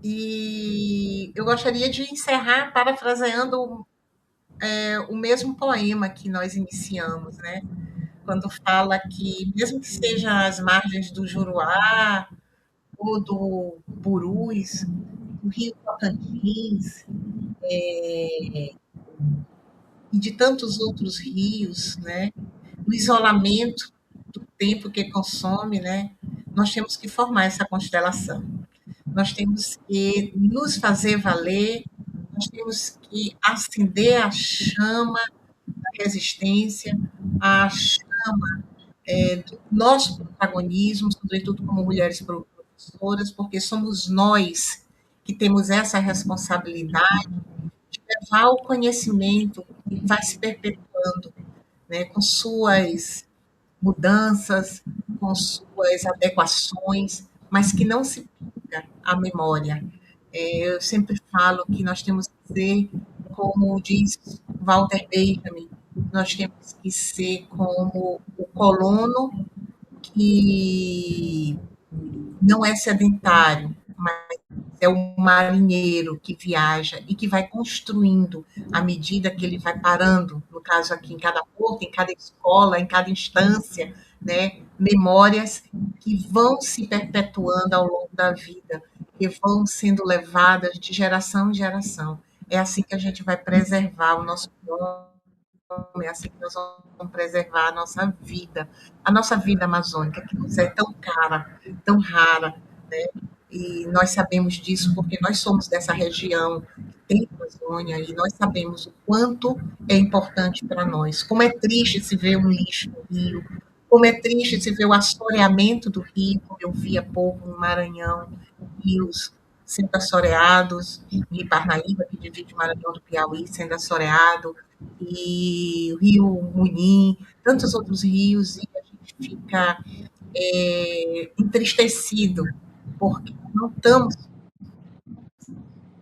E eu gostaria de encerrar parafraseando o mesmo poema que nós iniciamos, né? Quando fala que, mesmo que seja às margens do Juruá ou do Purus, do rio Tocantins, e de tantos outros rios, né? O isolamento do tempo que consome, né? Nós temos que formar essa constelação. Nós temos que nos fazer valer, nós temos que acender a chama da resistência, a chama do nosso protagonismo, sobretudo como mulheres professoras, porque somos nós que temos essa responsabilidade de levar o conhecimento que vai se perpetuando, né, com suas mudanças, com suas adequações, mas que não se perca a memória. Eu sempre falo que nós temos que ser, como diz Walter Benjamin, nós temos que ser como o colono que não é sedentário, mas é o marinheiro que viaja e que vai construindo à medida que ele vai parando, no caso aqui, em cada porto, em cada escola, em cada instância, né, memórias que vão se perpetuando ao longo da vida, que vão sendo levadas de geração em geração. É assim que a gente vai preservar o nosso é assim que nós vamos preservar a nossa vida amazônica, que nos é tão cara, tão rara, né? E nós sabemos disso porque nós somos dessa região que tem Amazônia e nós sabemos o quanto é importante para nós. Como é triste se ver um lixo no rio, como é triste se ver o assoreamento do rio, como eu vi há pouco no Maranhão, rios sendo assoreados, em Parnaíba, que divide o Maranhão do Piauí, sendo assoreado, e o Rio Munim, tantos outros rios, e a gente fica entristecido, porque não estamos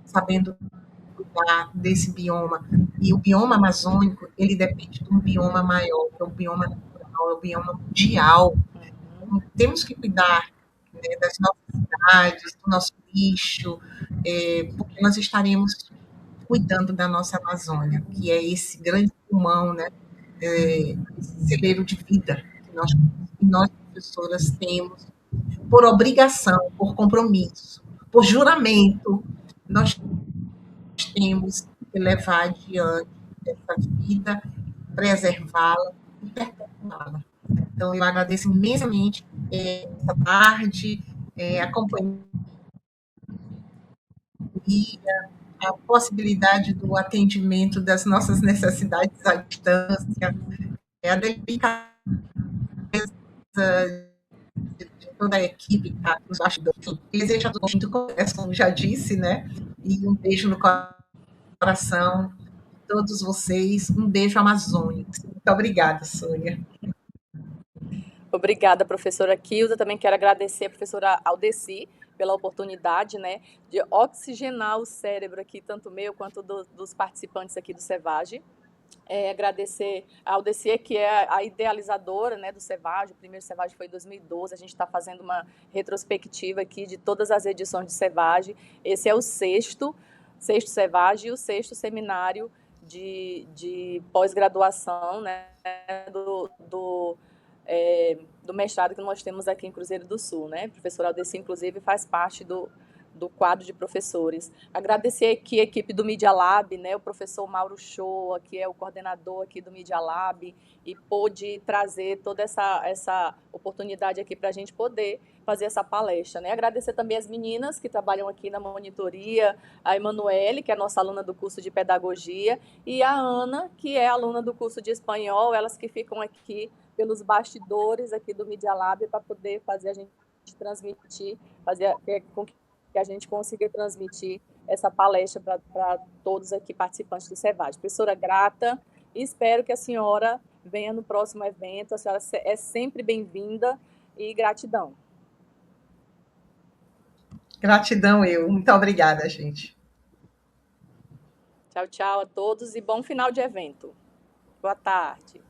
sabendo cuidar desse bioma. E o bioma amazônico, ele depende de um bioma maior, que é o bioma natural, é o bioma mundial. Então, temos que cuidar, né, das nossas cidades, do nosso lixo, porque nós estaremos cuidando da nossa Amazônia, que é esse grande pulmão, né, esse celeiro de vida que nós professoras temos por obrigação, por compromisso, por juramento, nós temos que levar adiante essa vida, preservá-la e perpetuá-la. Então, eu agradeço imensamente essa tarde, a companhia, a possibilidade do atendimento das nossas necessidades à distância, a delicadeza de toda a equipe que está nos bastidores. Desejo a todos muito sucesso, como já disse, né? E um beijo no coração de todos vocês. Um beijo amazônico. Muito obrigada, Sônia. Obrigada, professora Kilda. Também quero agradecer a professora Aldeci pela oportunidade, né, de oxigenar o cérebro aqui, tanto meu quanto dos participantes aqui do Cevage. Agradecer a Aldeci, que é a idealizadora, né, do Cevage. O primeiro Cevage foi em 2012. A gente está fazendo uma retrospectiva aqui de todas as edições de Cevage. Esse é o sexto Cevage e o sexto seminário de pós-graduação, né, do mestrado que nós temos aqui em Cruzeiro do Sul, né? A professora Aldeci, inclusive, faz parte do quadro de professores. Agradecer aqui a equipe do Media Lab, né? O professor Mauro Shoa, que é o coordenador aqui do Media Lab, e pôde trazer toda essa oportunidade aqui para a gente poder fazer essa palestra, né? Agradecer também as meninas que trabalham aqui na monitoria, a Emanuele, que é a nossa aluna do curso de pedagogia, e a Ana, que é aluna do curso de espanhol, elas que ficam aqui pelos bastidores aqui do Media Lab para poder fazer a gente transmitir, fazer com que a gente consiga transmitir essa palestra para todos aqui participantes do Cevage. Professora grata, e espero que a senhora venha no próximo evento. A senhora é sempre bem-vinda e gratidão. Gratidão eu. Muito obrigada, gente. Tchau, tchau a todos e bom final de evento. Boa tarde.